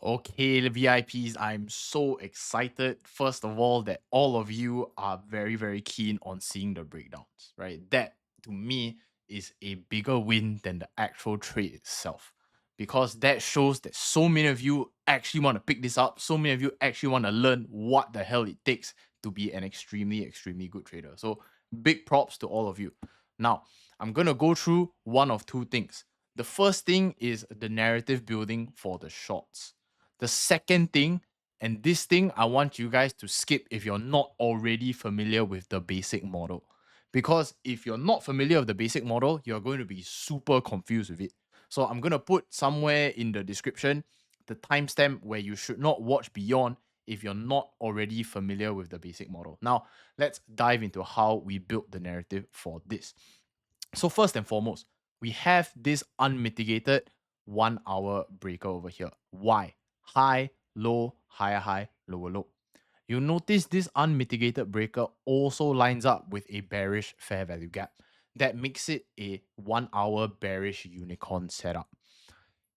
Okay, VIPs, I'm so excited. First of all, that all of you are very, very keen on seeing the breakdowns, right? That to me is a bigger win than the actual trade itself because that shows that so many of you actually want to pick this up. So many of you actually want to learn what the hell it takes to be an extremely, extremely good trader. So, big props to all of you. Now, I'm going to go through one of two things. The first thing is the narrative building for the shorts. The second thing, and this thing I want you guys to skip if you're not already familiar with the basic model. Because if you're not familiar with the basic model, you're going to be super confused with it. So I'm going to put somewhere in the description the timestamp where you should not watch beyond if you're not already familiar with the basic model. Now, let's dive into how we built the narrative for this. So first and foremost, we have this unmitigated 1 hour breaker over here. Why? High, low, higher high, lower low. You'll notice this unmitigated breaker also lines up with a bearish fair value gap. That makes it a 1 hour bearish unicorn setup.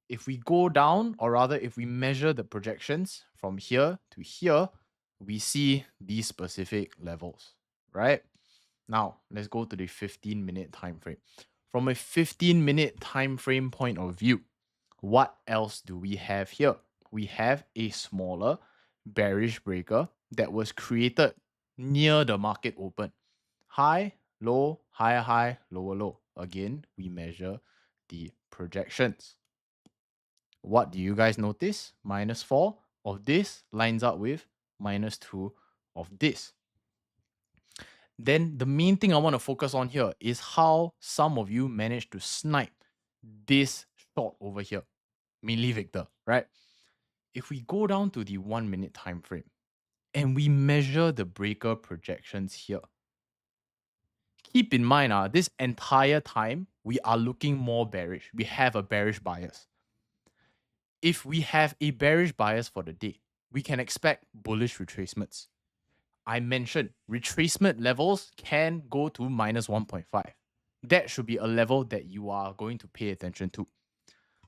If we go down, or rather if we measure the projections from here to here, we see these specific levels, right? Now, let's go to the 15-minute time frame. From a 15-minute time frame point of view, what else do we have here? We have a smaller bearish breaker that was created near the market open. High, low, higher high, lower low. Again, we measure the projections. What do you guys notice? -4 of this lines up with -2 of this. Then the main thing I want to focus on here is how some of you managed to snipe this short over here, mainly Victor, right? If we go down to the 1 minute time frame and we measure the breaker projections here, keep in mind, this entire time we are looking more bearish. We have a bearish bias. If we have a bearish bias for the day, we can expect bullish retracements. I mentioned retracement levels can go to -1.5. That should be a level that you are going to pay attention to.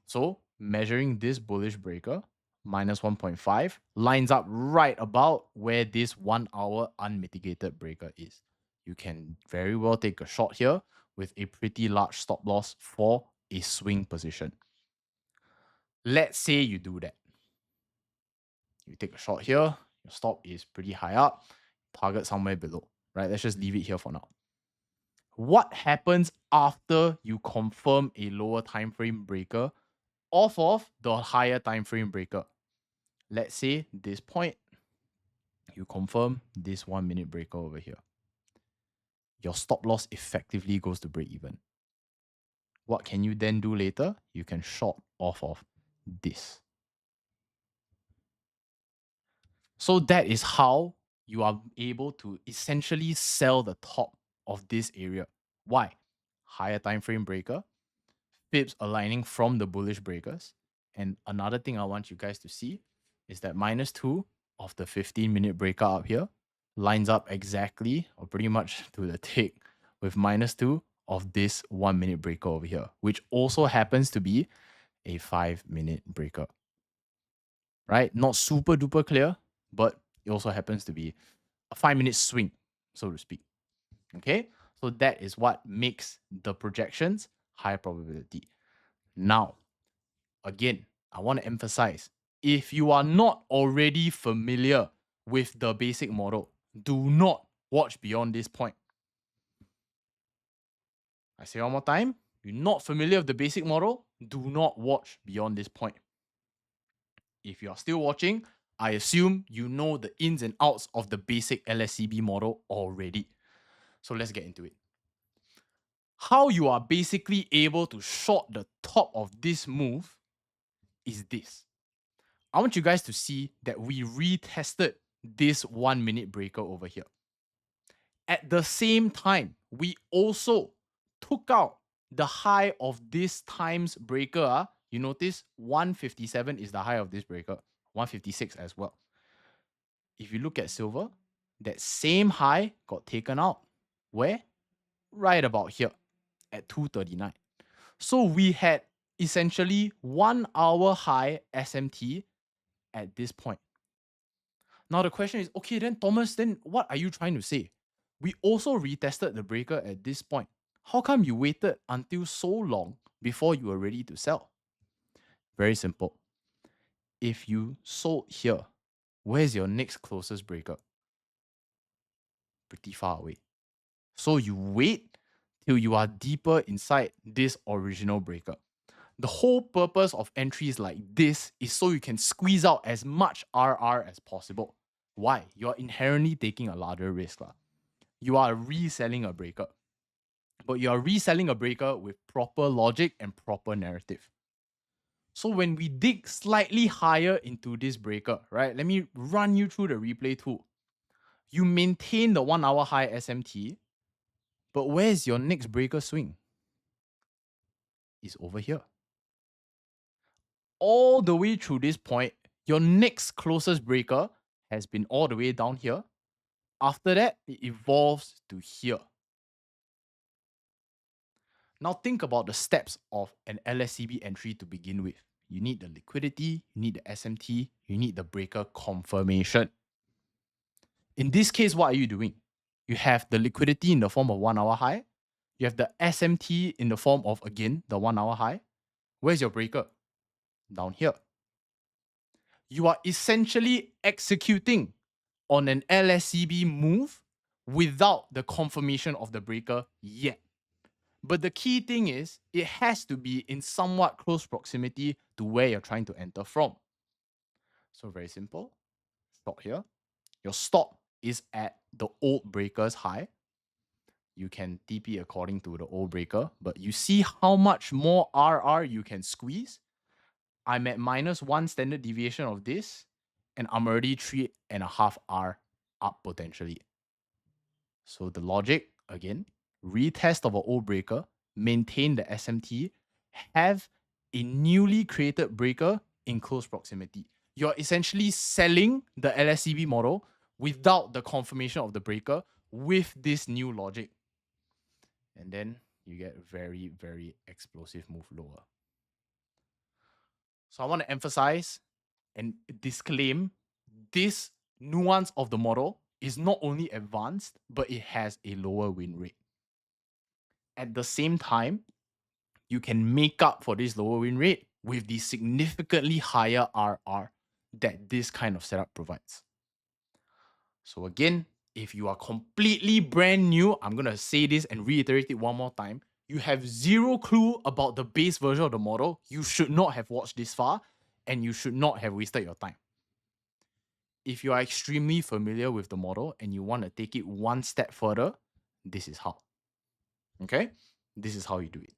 So measuring this bullish breaker, -1.5, lines up right about where this 1 hour unmitigated breaker is. You can very well take a shot here with a pretty large stop loss for a swing position. Let's say you do that. You take a shot here, your stop is pretty high up, target somewhere below, right? Let's just leave it here for now. What happens after you confirm a lower time frame breaker off of the higher time frame breaker? Let's say this point, you confirm this 1 minute breaker over here. Your stop loss effectively goes to break even. What can you then do later? You can short off of this. So that is how you are able to essentially sell the top of this area. Why? Higher time frame breaker, fibs aligning from the bullish breakers. And another thing I want you guys to see is that -2 of the 15-minute breaker up here lines up exactly or pretty much to the tick with -2 of this 1 minute breaker over here, which also happens to be a 5-minute breaker. Right? Not super duper clear, but it also happens to be a 5-minute swing, so to speak. Okay? So that is what makes the projections high probability. Now, again, I want to emphasize, if you are not already familiar with the basic model, do not watch beyond this point. I say one more time, you're not familiar with the basic model, do not watch beyond this point. If you are still watching, I assume you know the ins and outs of the basic LSCB model already. So let's get into it. How you are basically able to short the top of this move is this. I want you guys to see that we retested this 1 minute breaker over here. At the same time, we also took out the high of this times breaker. You notice 157 is the high of this breaker, 156 as well. If you look at silver, that same high got taken out. Where? Right about here at 239. So we had essentially 1 hour high SMT at this point. Now the question is, okay, then Thomas, then what are you trying to say? We also retested the breaker at this point. How come you waited until so long before you were ready to sell? Very simple. If you sold here, where's your next closest breaker? Pretty far away. So you wait till you are deeper inside this original breaker. The whole purpose of entries like this is so you can squeeze out as much RR as possible. Why? You're inherently taking a larger risk. You are reselling a breaker. But you are reselling a breaker with proper logic and proper narrative. So when we dig slightly higher into this breaker, right? Let me run you through the replay tool. You maintain the 1 hour high SMT, but where's your next breaker swing? It's over here. All the way through this point, your next closest breaker has been all the way down here. After that, it evolves to here. Now think about the steps of an LSCB entry to begin with. You need the liquidity, you need the SMT, you need the breaker confirmation. In this case, what are you doing? You have the liquidity in the form of 1 hour high. You have the SMT in the form of, again, the 1 hour high. Where's your breaker? Down here. You are essentially executing on an LSCB move without the confirmation of the breaker yet. But the key thing is, it has to be in somewhat close proximity to where you're trying to enter from. So very simple. Stop here. Your stop is at the old breaker's high. You can TP according to the old breaker, but you see how much more RR you can squeeze. I'm at -1 standard deviation of this, and I'm already 3.5 R up potentially. So the logic, again, retest of an old breaker, maintain the SMT, have a newly created breaker in close proximity. You're essentially selling the LSCB model without the confirmation of the breaker with this new logic. And then you get very, very explosive move lower. So I want to emphasize and disclaim this nuance of the model is not only advanced, but it has a lower win rate. At the same time, you can make up for this lower win rate with the significantly higher RR that this kind of setup provides. So again, if you are completely brand new, I'm going to say this and reiterate it one more time. You have zero clue about the base version of the model. You should not have watched this far, and you should not have wasted your time. If you are extremely familiar with the model and you want to take it one step further, this is how. Okay? This is how you do it.